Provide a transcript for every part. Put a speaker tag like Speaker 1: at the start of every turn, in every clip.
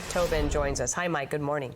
Speaker 1: Mike Tobin joins us. Hi, Mike. Good morning.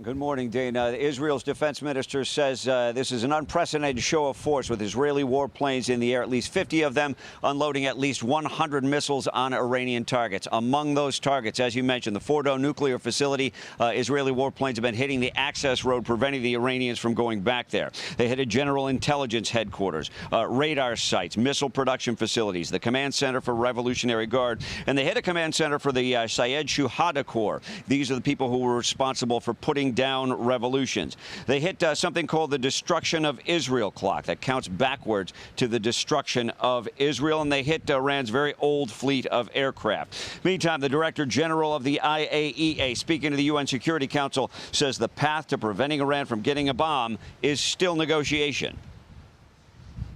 Speaker 2: Good morning, Dana. Israel's defense minister says this is an unprecedented show of force with Israeli warplanes in the air, at least 50 of them unloading at least 100 missiles on Iranian targets. Among those targets, as you mentioned, the Fordo nuclear facility, Israeli warplanes have been hitting the access road, preventing the Iranians from going back there. They hit a general intelligence headquarters, radar sites, missile production facilities, the command center for Revolutionary Guard, and they hit a command center for the Sayed Shuhada Corps. These are the people who were responsible for putting down revolutions. They hit something called the destruction of Israel clock that counts backwards to the destruction of Israel, and they hit Iran's very old fleet of aircraft. Meantime, the Director General of the IAEA, speaking to the UN Security Council, says the path to preventing Iran from getting a bomb is still negotiation.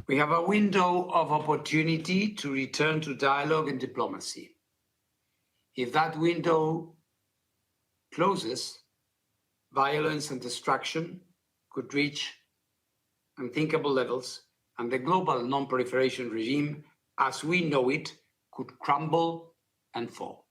Speaker 3: We have a window of opportunity to return to dialogue and diplomacy. If that window closes, violence and destruction could reach unthinkable levels, and the global non-proliferation regime, as we know it, could crumble and fall.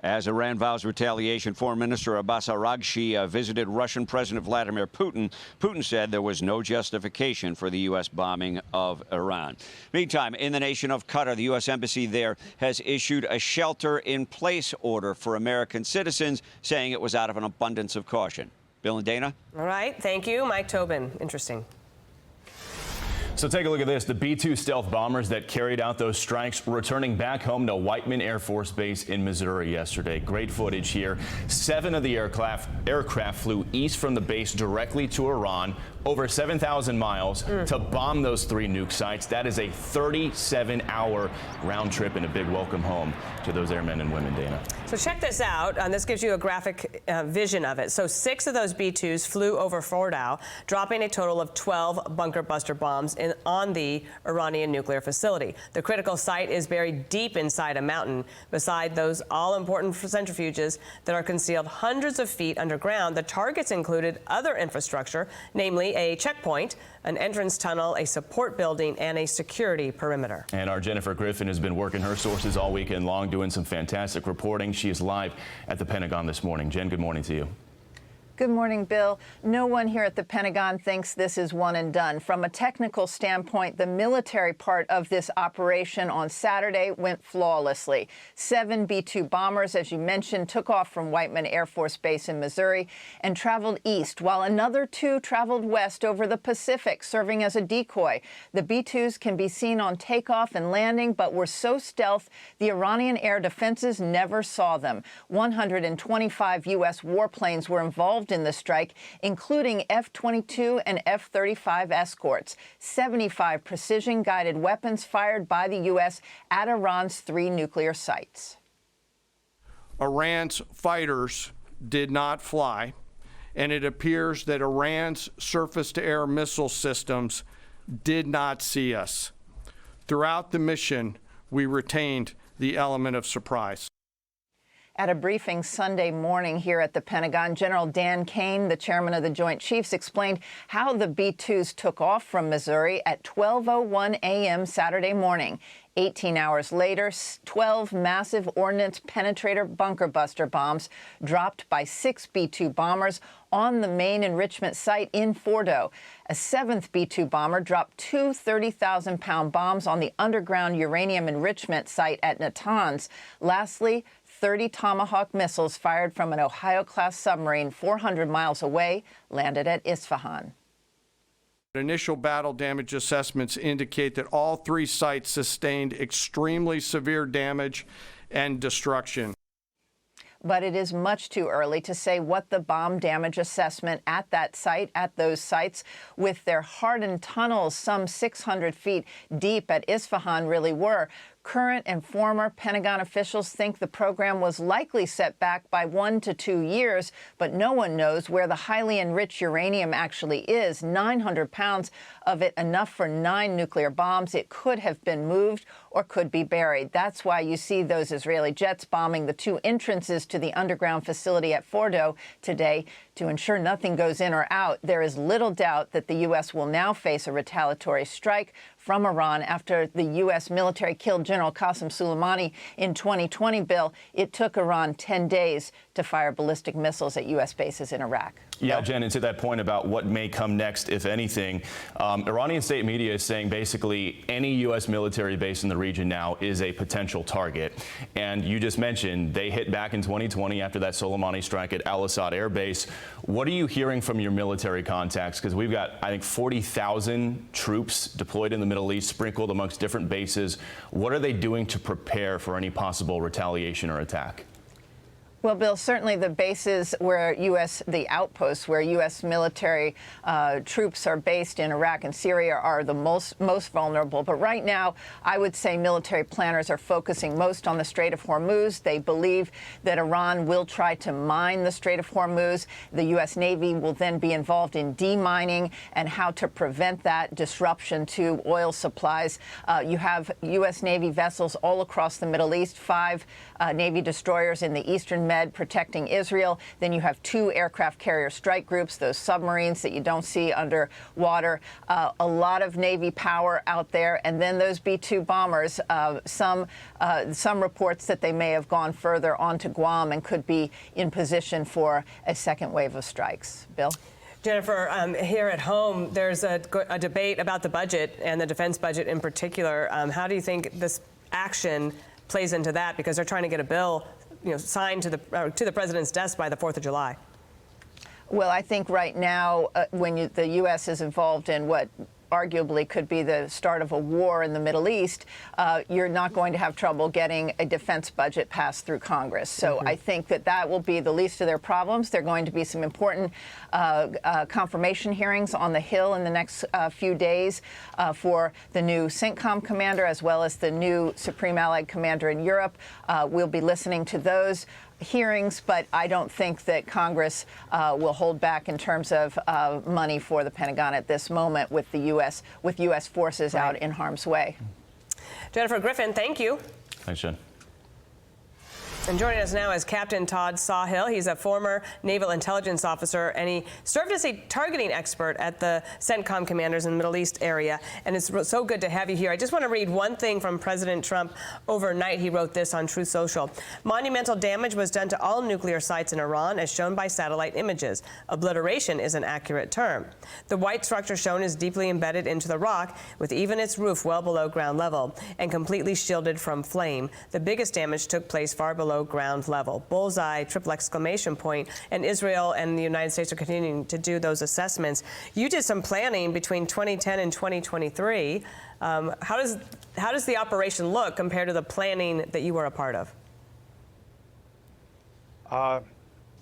Speaker 2: As Iran vows retaliation, Foreign Minister Abbas Araghchi visited Russian President Vladimir Putin. Putin said there was no justification for the U.S. bombing of Iran. Meantime, in the nation of Qatar, the U.S. Embassy there has issued a shelter-in-place order for American citizens, saying it was out of an abundance of caution. Bill and Dana?
Speaker 1: All right. Thank you, Mike Tobin. Interesting.
Speaker 4: So take a look at this. The B-2 stealth bombers that carried out those strikes returning back home to Whiteman Air Force Base in Missouri yesterday. Great footage here. 7 of the aircraft flew east from the base directly to Iran, over 7,000 miles to bomb those 3 nuke sites. That is a 37-hour round trip and a big welcome home to those airmen and women, Dana.
Speaker 1: So check this out. This gives you a graphic vision of it. So 6 of those B-2s flew over Fordow, dropping a total of 12 bunker buster bombs on the Iranian nuclear facility. The critical site is buried deep inside a mountain. Beside those all-important centrifuges that are concealed hundreds of feet underground, the targets included other infrastructure, namely a checkpoint, an entrance tunnel, a support building, and a security perimeter.
Speaker 4: And our Jennifer Griffin has been working her sources all weekend long, doing some fantastic reporting. She is live at the Pentagon this morning. Jen, good morning to you.
Speaker 5: Good morning, Bill. No one here at the Pentagon thinks this is one and done. From a technical standpoint, the military part of this operation on Saturday went flawlessly. 7 B-2 bombers, as you mentioned, took off from Whiteman Air Force Base in Missouri and traveled east, while another 2 traveled west over the Pacific, serving as a decoy. The B-2s can be seen on takeoff and landing, but were so stealth, the Iranian air defenses never saw them. 125 U.S. warplanes were involved in the strike, including F-22 and F-35 escorts. 75 precision-guided weapons fired by the U.S. at Iran's 3 nuclear sites.
Speaker 6: Iran's fighters did not fly, and it appears that Iran's surface-to-air missile systems did not see us. Throughout the mission, we retained the element of surprise.
Speaker 5: At a briefing Sunday morning here at the Pentagon, General Dan Kane, the chairman of the Joint Chiefs, explained how the B-2s took off from Missouri at 12:01 a.m. Saturday morning. 18 hours later, 12 massive ordnance penetrator bunker buster bombs dropped by 6 B-2 bombers on the main enrichment site in Fordo. A 7th B-2 bomber dropped 2 30,000-pound bombs on the underground uranium enrichment site at Natanz. Lastly, 30 Tomahawk missiles fired from an Ohio-class submarine 400 miles away landed at Isfahan.
Speaker 6: Initial battle damage assessments indicate that all 3 sites sustained extremely severe damage and destruction.
Speaker 5: But it is much too early to say what the bomb damage assessment at that site, at those sites, with their hardened tunnels some 600 feet deep at Isfahan really were. Current and former Pentagon officials think the program was likely set back by 1 to 2 years, but no one knows where the highly enriched uranium actually is. 900 pounds of it, enough for 9 nuclear bombs. It could have been moved or could be buried. That's why you see those Israeli jets bombing the 2 entrances to the underground facility at Fordo today to ensure nothing goes in or out. There is little doubt that the U.S. will now face a retaliatory strike from Iran after the U.S. military killed General Qasem Soleimani in 2020, Bill. It took Iran 10 days to fire ballistic missiles at U.S. bases in Iraq.
Speaker 4: Yeah, Jen, and to that point about what may come next, if anything, Iranian state media is saying basically any U.S. military base in the region now is a potential target. And you just mentioned they hit back in 2020 after that Soleimani strike at Al Asad Air Base. What are you hearing from your military contacts? Because we've got, I think, 40,000 troops deployed in the Middle East, sprinkled amongst different bases. What are they doing to prepare for any possible retaliation or attack?
Speaker 5: Well, Bill, certainly the bases where the outposts where U.S. military troops are based in Iraq and Syria are the most vulnerable. But right now, I would say military planners are focusing most on the Strait of Hormuz. They believe that Iran will try to mine the Strait of Hormuz. The U.S. Navy will then be involved in demining and how to prevent that disruption to oil supplies. You have U.S. Navy vessels all across the Middle East, 5 Navy destroyers in the Eastern Med protecting Israel. Then you have 2 aircraft carrier strike groups, those submarines that you don't see underwater. A lot of Navy power out there. And then those B-2 bombers, some reports that they may have gone further onto Guam and could be in position for a second wave of strikes. Bill?
Speaker 1: Jennifer, here at home, there's a debate about the budget and the defense budget in particular. How do you think this action plays into that? Because they're trying to get a bill, signed to the president's desk by the 4th of July.
Speaker 5: Well, I think right now, when the U.S. is involved in what arguably could be the start of a war in the Middle East, you're not going to have trouble getting a defense budget passed through Congress. So I think that will be the least of their problems. There are going to be some important confirmation hearings on the Hill in the next few days for the new CENTCOM commander, as well as the new Supreme Allied Commander in Europe. We'll be listening to those hearings, but I don't think that Congress will hold back in terms of money for the Pentagon at this moment with U.S. forces out in harm's way.
Speaker 1: Jennifer Griffin, thank you.
Speaker 4: Thanks, Jen.
Speaker 1: And joining us now is Captain Todd Sawhill. He's a former naval intelligence officer, and he served as a targeting expert at the CENTCOM commanders in the Middle East area. And it's so good to have you here. I just want to read one thing from President Trump overnight. He wrote this on Truth Social. Monumental damage was done to all nuclear sites in Iran, as shown by satellite images. Obliteration is an accurate term. The white structure shown is deeply embedded into the rock, with even its roof well below ground level and completely shielded from flame. The biggest damage took place far below ground level. Bullseye, triple exclamation point. And Israel and the United States are continuing to do those assessments. You did some planning between 2010 and 2023. How does the operation look compared to the planning that you were a part of?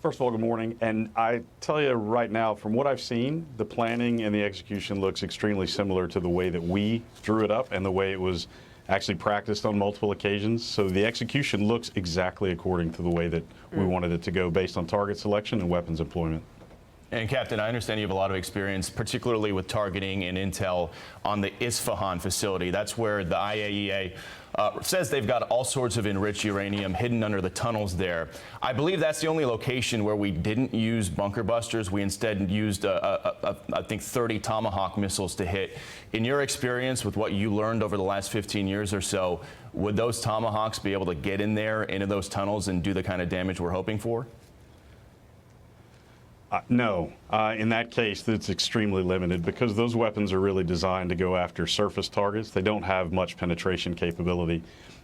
Speaker 7: First of all, good morning. And I tell you right now, from what I've seen, the planning and the execution looks extremely similar to the way that we drew it up and the way it was actually practiced on multiple occasions. So the execution looks exactly according to the way that we wanted it to go, based on target selection and weapons employment.
Speaker 4: And Captain, I understand you have a lot of experience, particularly with targeting and intel on the Isfahan facility. That's where the IAEA says they've got all sorts of enriched uranium hidden under the tunnels there. I believe that's the only location where we didn't use bunker busters. We instead used, I think, 30 Tomahawk missiles to hit. In your experience with what you learned over the last 15 years or so, would those Tomahawks be able to get in there into those tunnels and do the kind of damage we're hoping for?
Speaker 7: No. In that case, it's extremely limited because those weapons are really designed to go after surface targets. They don't have much penetration capability.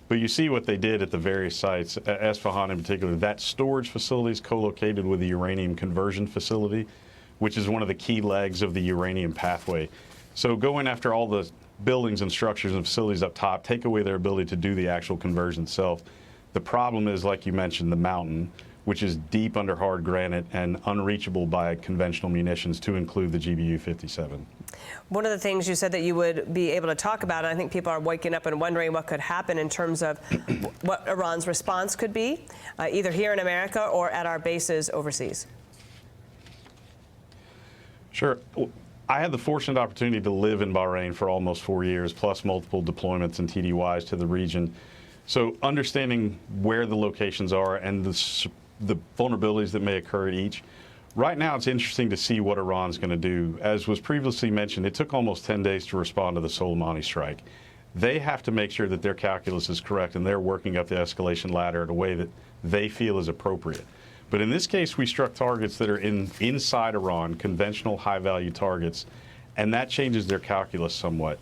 Speaker 7: But you see what they did at the various sites, Isfahan in particular. That storage facility is co-located with the uranium conversion facility, which is one of the key legs of the uranium pathway. So going after all the buildings and structures and facilities up top, take away their ability to do the actual conversion itself. The problem is, like you mentioned, the mountain, which is deep under hard granite and unreachable by conventional munitions, to include the GBU-57.
Speaker 1: One of the things you said that you would be able to talk about, and I think people are waking up and wondering what could happen in terms of what Iran's response could be, either here in America or at our bases overseas.
Speaker 7: Sure. I had the fortunate opportunity to live in Bahrain for almost 4 years, plus multiple deployments and TDYs to the region. So understanding where the locations are and the vulnerabilities that may occur at each, Right now, it's interesting to see what Iran's going to do. As was previously mentioned, it took almost 10 days to respond to the Soleimani strike. They have to make sure that their calculus is correct and they're working up the escalation ladder in a way that they feel is appropriate. But in this case, we struck targets that are inside Iran, conventional high-value targets, and that changes their calculus somewhat.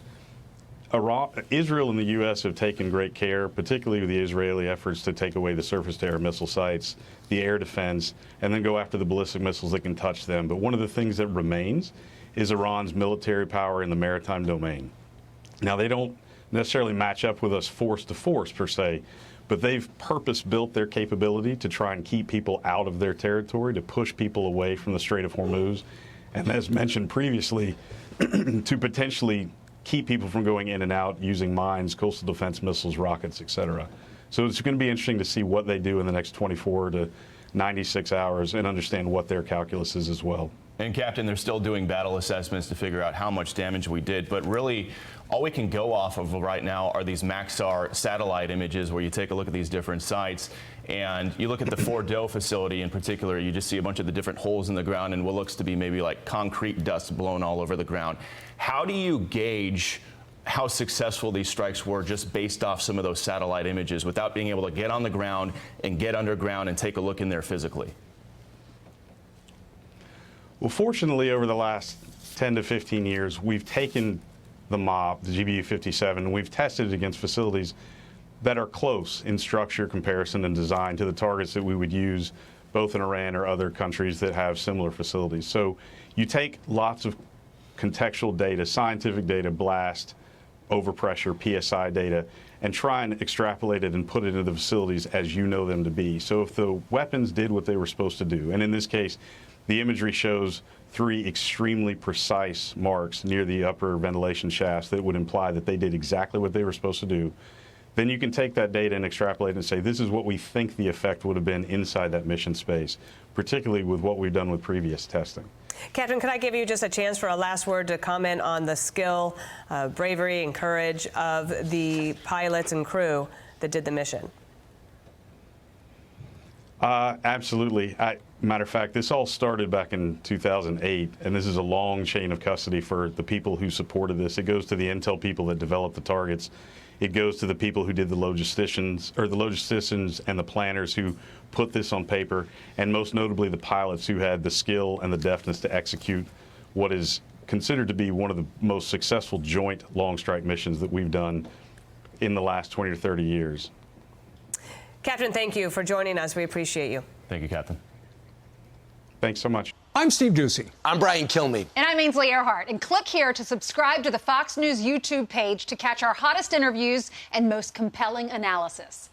Speaker 7: Israel and the U.S. have taken great care, particularly with the Israeli efforts to take away the surface-to-air missile sites, the air defense, and then go after the ballistic missiles that can touch them. But one of the things that remains is Iran's military power in the maritime domain. Now, they don't necessarily match up with us force to force, per se, but they've purpose-built their capability to try and keep people out of their territory, to push people away from the Strait of Hormuz, and as mentioned previously, to potentially keep people from going in and out using mines, coastal defense missiles, rockets, etc. So it's going to be interesting to see what they do in the next 24 to 96 hours and understand what their calculus is as well.
Speaker 4: And Captain, they're still doing battle assessments to figure out how much damage we did, but really all we can go off of right now are these Maxar satellite images where you take a look at these different sites and you look at the Fordo facility in particular, you just see a bunch of the different holes in the ground and what looks to be maybe like concrete dust blown all over the ground. How do you gauge how successful these strikes were just based off some of those satellite images without being able to get on the ground and get underground and take a look in there physically?
Speaker 7: Well, fortunately, over the last 10 to 15 years, we've taken the MOP, the GBU-57, and we've tested it against facilities that are close in structure, comparison, and design to the targets that we would use both in Iran or other countries that have similar facilities. So you take lots of contextual data, scientific data, blast, overpressure, PSI data, and try and extrapolate it and put it into the facilities as you know them to be. So if the weapons did what they were supposed to do, and in this case, the imagery shows 3 extremely precise marks near the upper ventilation shafts that would imply that they did exactly what they were supposed to do, then you can take that data and extrapolate and say, this is what we think the effect would have been inside that mission space, particularly with what we've done with previous testing.
Speaker 1: Captain, could I give you just a chance for a last word to comment on the skill, bravery, and courage of the pilots and crew that did the mission?
Speaker 7: Absolutely. Matter of fact, this all started back in 2008, and this is a long chain of custody for the people who supported this. It goes to the intel people that developed the targets. It goes to the people who did the logisticians and the planners who put this on paper, and most notably the pilots who had the skill and the deftness to execute what is considered to be one of the most successful joint long strike missions that we've done in the last 20 to 30 years.
Speaker 1: Captain, thank you for joining us. We appreciate you.
Speaker 4: Thank you, Captain.
Speaker 7: Thanks so much.
Speaker 8: I'm Steve Doocy.
Speaker 9: I'm Brian Kilmeade.
Speaker 10: And I'm Ainsley Earhart. And click here to subscribe to the Fox News YouTube page to catch our hottest interviews and most compelling analysis.